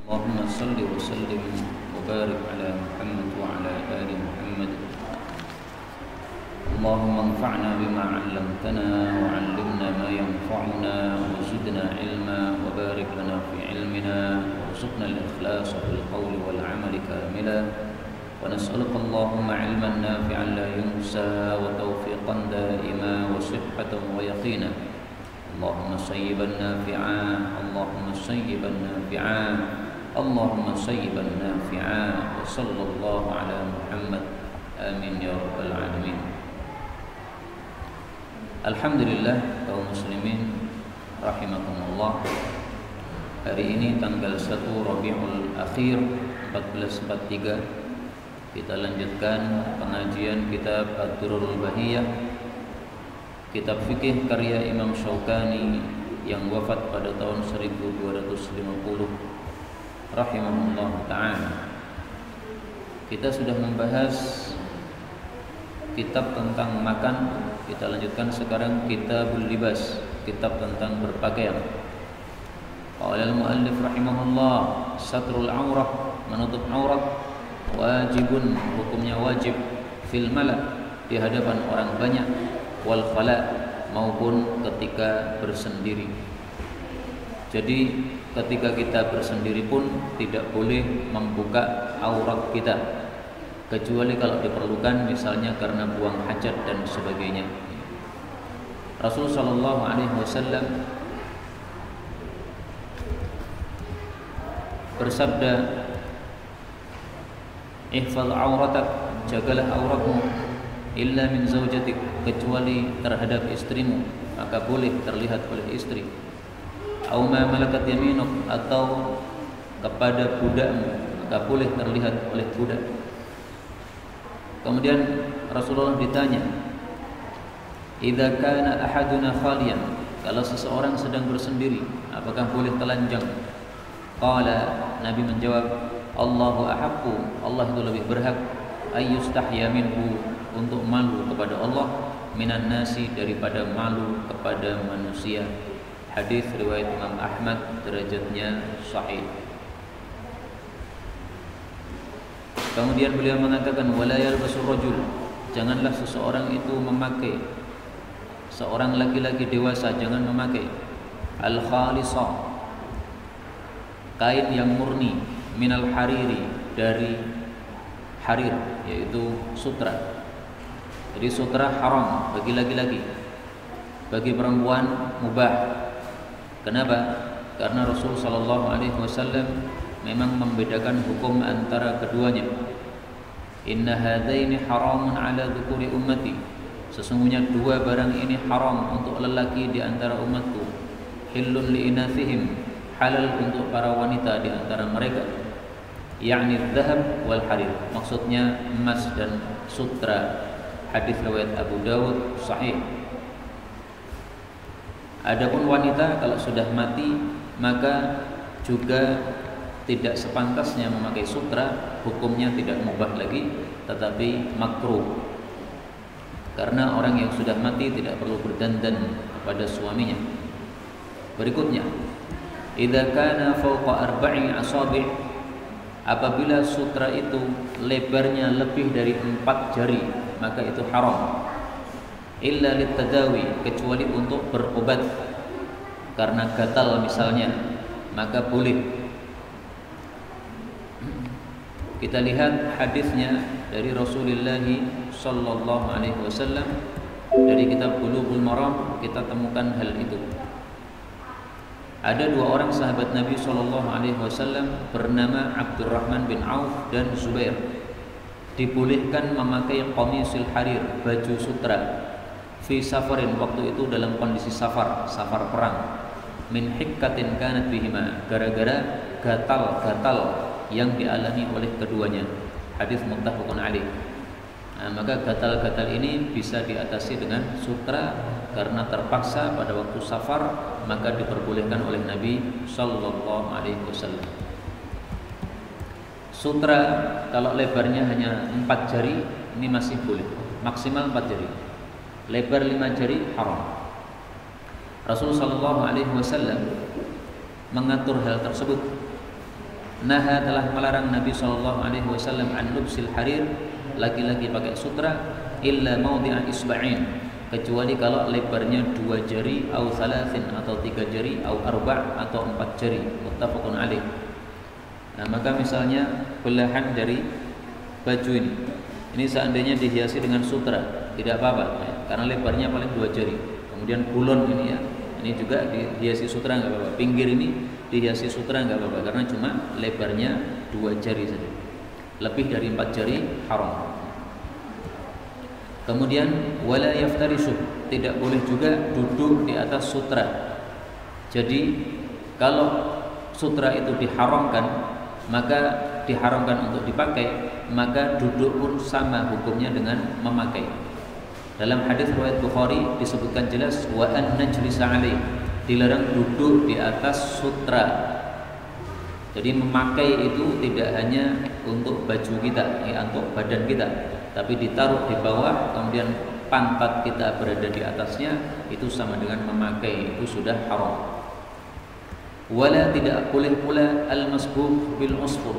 اللهم صل وسلم وبارك على محمد وعلى آل محمد. اللهم انفعنا بما علمتنا وعلمنا ما ينفعنا وزدنا علما وبارك لنا في علمنا وارزقنا الإخلاص في القول والعمل كاملا. ونسألك اللهم علما نافعا لا ينسى وتوفيقا دائما وصحة ويقينا. اللهم صيبا نافعا، اللهم صيبا نافعا، اللهم صيبا نافعا، وصلى الله على محمد. آمين يا رب العالمين. Alhamdulillah kaum muslimin rahimakumullah. Hari ini tanggal 1 Rabiul Akhir 1443 kita lanjutkan pengajian kitab Ad-Durrul Bahiyah, kitab fikih karya Imam Syaukani yang wafat pada tahun 1250 rahimahullah ta'ala. Kita sudah membahas kitab tentang makan. Kita lanjutkan sekarang Kitabul Libas, kitab tentang berpakaian. Qala al-muallif rahimahullah, satrul aurah, menutup aurat, wajibun, hukumnya wajib, fil mala, di hadapan orang banyak, wal khala, maupun ketika bersendiri. Jadi ketika kita bersendiri pun tidak boleh membuka aurat kita, kecuali kalau diperlukan, misalnya karena buang hajat dan sebagainya. Rasulullah sallallahu alaihi wasallam bersabda, ihfaz auratak, jagalah auratmu, illa min zaujatik, kecuali terhadap istrimu, maka boleh terlihat oleh istri. Au ma malakat yaminuk, atau kepada budakmu, maka boleh terlihat oleh budak. Kemudian Rasulullah ditanya, idza kana ahaduna khaliyan, kalau seseorang sedang bersendiri, apakah boleh telanjang? Qala, Nabi menjawab, Allahu ahaqqu, Allah itu lebih berhak, ayyustahya minhu, untuk malu kepada Allah, minan nasi, daripada malu kepada manusia. Hadis riwayat Imam Ahmad, derajatnya sahih. Kemudian beliau mengatakan, wala yalbasul rajul, janganlah seseorang itu memakai, seorang laki-laki dewasa jangan memakai al-khalisah, kain yang murni, minal hariri, dari harir, yaitu sutra. Jadi sutra haram bagi laki-laki, bagi perempuan mubah. Kenapa? Karena Rasul sallallahu alaihi wasallam memang membedakan hukum antara keduanya. Inna hadaini haramun ala dzukuri ummati, sesungguhnya dua barang ini haram untuk lelaki di antara umatku. Hillun li inathihim, halal untuk para wanita di antara mereka. Yakni dzahab wal harir, maksudnya emas dan sutra. Hadis riwayat Abu Dawud sahih. Adapun wanita kalau sudah mati, maka juga tidak sepantasnya memakai sutra, hukumnya tidak mubah lagi, tetapi makruh. Karena orang yang sudah mati tidak perlu berdandan kepada suaminya. Berikutnya, idza kana fawqa arba'i asabi', apabila sutra itu lebarnya lebih dari 4 jari, maka itu haram. Illa litadawi, kecuali untuk berobat karena gatal misalnya, maka boleh. Kita lihat hadisnya dari Rasulullah sallallahu alaihi wasallam dari kitab Bulughul Maram, kita temukan hal itu. Ada dua orang sahabat Nabi sallallahu alaihi wasallam bernama Abdurrahman bin Auf dan Zubair. Dibolehkan memakai qamisul harir, baju sutra, fi safarin, waktu itu dalam kondisi safar perang, min hikkatin kanat bihima, gara-gara gatal-gatal yang dialami oleh keduanya. Hadis muttafaqun alaih. Maka gatal-gatal ini bisa diatasi dengan sutra, karena terpaksa pada waktu safar, maka diperbolehkan oleh Nabi sallallahu alaihi wasallam. Sutra kalau lebarnya hanya 4 jari, ini masih boleh, maksimal 4 jari. Lebar 5 jari haram. Rasulullah sallallahu alaihi wasallam mengatur hal tersebut. Naha telah melarang Nabi sallallahu alaihi wasallam an lubsil harir, laki-laki pakai sutra, illa maudhi'a isba'in, kecuali kalau lebarnya 2 jari, au thalathin atau 3 jari, au arba' atau 4 jari. Muttafaqun alaih. Nah, maka misalnya belahan dari baju ini seandainya dihiasi dengan sutra, tidak apa-apa ya, karena lebarnya paling 2 jari. Kemudian kulon ini ya, ini juga dihiasi sutra nggak apa-apa. Pinggir ini dihiasi sutra nggak apa-apa, karena cuma lebarnya 2 jari saja. Lebih dari 4 jari haram. Kemudian wala yaftarishu, tidak boleh juga duduk di atas sutra. Jadi kalau sutra itu diharamkan, maka diharamkan untuk dipakai, maka duduk pun sama hukumnya dengan memakai. Dalam hadis riwayat Bukhari disebutkan jelas wa an najlisa alaih, dilarang duduk di atas sutra. Jadi memakai itu tidak hanya untuk baju kita, ya, untuk badan kita, tapi ditaruh di bawah, kemudian pantat kita berada di atasnya, itu sama dengan memakai, itu sudah haram. Wala, tidak boleh pula al-masbuh bil usfur,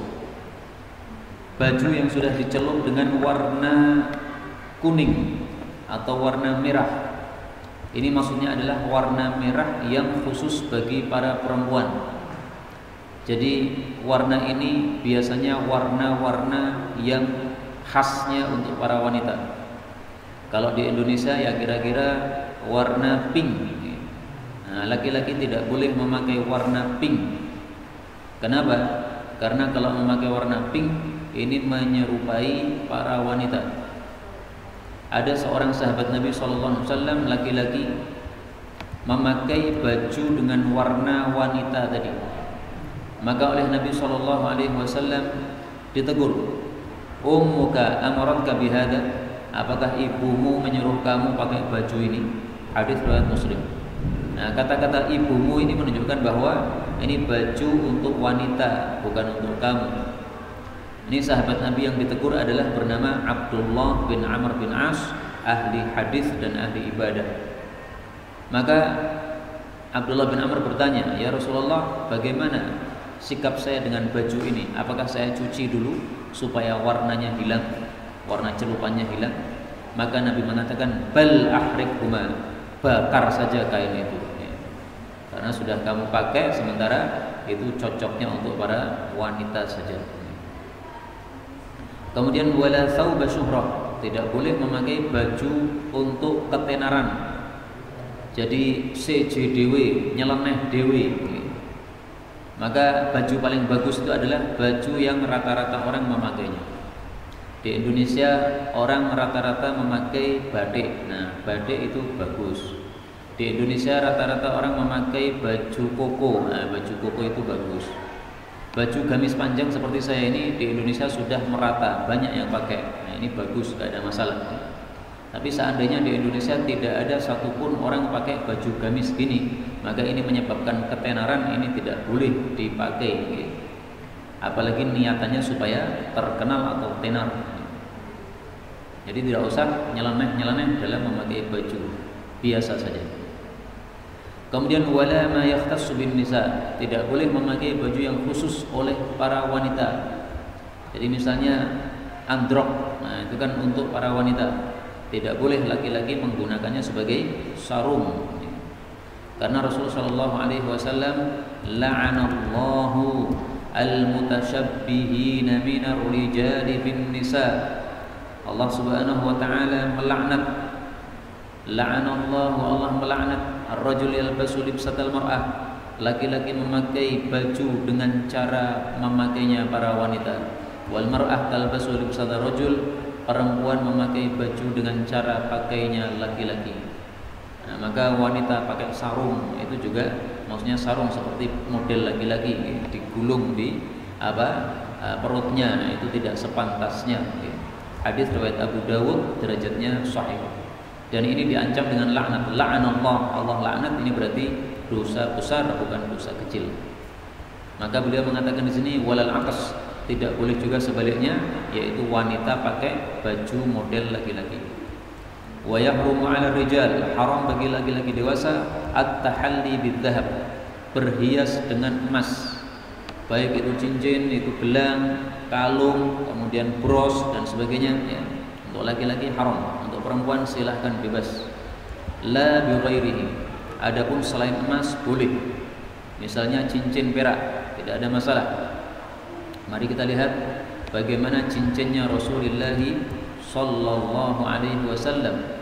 baju yang sudah dicelup dengan warna kuning atau warna merah. Ini maksudnya adalah warna merah yang khusus bagi para perempuan. Jadi warna ini biasanya warna-warna yang khasnya untuk para wanita. Kalau di Indonesia ya kira-kira warna pink. Nah, laki-laki tidak boleh memakai warna pink. Kenapa? Karena kalau memakai warna pink ini menyerupai para wanita. Ada seorang sahabat Nabi SAW laki-laki memakai baju dengan warna wanita tadi. Maka oleh Nabi SAW ditegur, ummuka amaratka bihada, apakah ibumu menyuruh kamu pakai baju ini? Hadis riwayat Muslim. Nah, kata-kata ibumu ini menunjukkan bahwa ini baju untuk wanita, bukan untuk kamu. Ini sahabat Nabi yang ditegur adalah bernama Abdullah bin Amr bin As, ahli hadis dan ahli ibadah. Maka Abdullah bin Amr bertanya, ya Rasulullah, bagaimana sikap saya dengan baju ini? Apakah saya cuci dulu supaya warnanya hilang, warna celupannya hilang? Maka Nabi mengatakan, bal ahriqhuma, bakar saja kain itu, ya. Karena sudah kamu pakai, sementara itu cocoknya untuk para wanita saja. Kemudian wala thawba syuhrah, tidak boleh memakai baju untuk ketenaran. Jadi CJDW, nyeleneh dewe. Maka baju paling bagus itu adalah baju yang rata-rata orang memakainya. Di Indonesia orang rata-rata memakai batik. Nah, batik itu bagus. Di Indonesia rata-rata orang memakai baju koko. Nah, baju koko itu bagus. Baju gamis panjang seperti saya ini di Indonesia sudah merata, banyak yang pakai. Nah, ini bagus, tidak ada masalah. Tapi seandainya di Indonesia tidak ada satupun orang pakai baju gamis gini, maka ini menyebabkan ketenaran, ini tidak boleh dipakai. Apalagi niatannya supaya terkenal atau tenar. Jadi tidak usah nyeleneh-nyeleneh dalam memakai baju, biasa saja. Kemudian wala ma yakhtassu bin nisa, tidak boleh memakai baju yang khusus oleh para wanita. Jadi misalnya androk, nah itu kan untuk para wanita. Tidak boleh laki-laki menggunakannya sebagai sarung. Karena Rasulullah SAW la'anallahu al-mutasyabbihina minar rijali bin nisa. Allah Subhanahu wa taala melaknat, la'anallahu, Allah melaknat ar-rajul yalbasu libsatal mar'ah, laki-laki memakai baju dengan cara memakainya para wanita. Wal mar'ah talbasu libsatal rajul, perempuan memakai baju dengan cara pakainya laki-laki. Nah, maka wanita pakai sarung itu juga maksudnya sarung seperti model laki-laki, digulung di perutnya, nah, itu tidak sepantasnya. Hadis riwayat Abu Dawud, derajatnya sahih. Dan ini diancam dengan laknat. La'anallah, Allah laknat, ini berarti dosa besar, bukan dosa kecil. Maka beliau mengatakan di sini walal aqs, tidak boleh juga sebaliknya, yaitu wanita pakai baju model laki-laki. Wa yahrumu 'ala rijal, haram bagi laki-laki dewasa at-tahalli bidzahab, berhias dengan emas. baik itu cincin, itu gelang, kalung, kemudian bros dan sebagainya ya. Untuk laki-laki haram, untuk perempuan silahkan bebas. La bi ghairihi. Adapun selain emas boleh. Misalnya cincin perak, tidak ada masalah. Mari kita lihat bagaimana cincinnya Rasulullah sallallahu alaihi wasallam.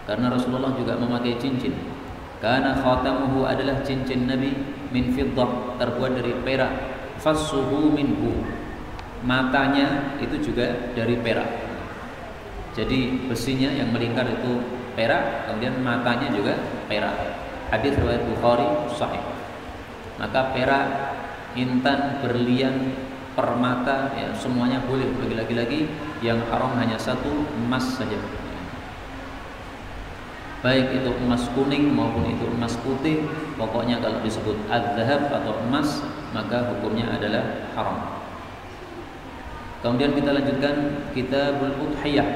Karena Rasulullah juga memakai cincin. Karena khatamuhu adalah cincin Nabi min fiddah, terbuat dari perak. Fassuhu minhu. Matanya itu juga dari perak. Jadi besinya yang melingkar itu perak, kemudian matanya juga perak. Hadis riwayat Bukhari sahih. Maka perak, intan, berlian, permata ya semuanya boleh bagi laki-laki. Yang haram hanya satu, emas saja. Baik itu emas kuning maupun itu emas putih, pokoknya kalau disebut az-zahab atau emas maka hukumnya adalah haram. Kemudian kita lanjutkan Kitabul Udhiyah,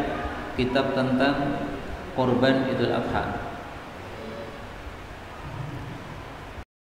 kitab tentang korban Idul Adha.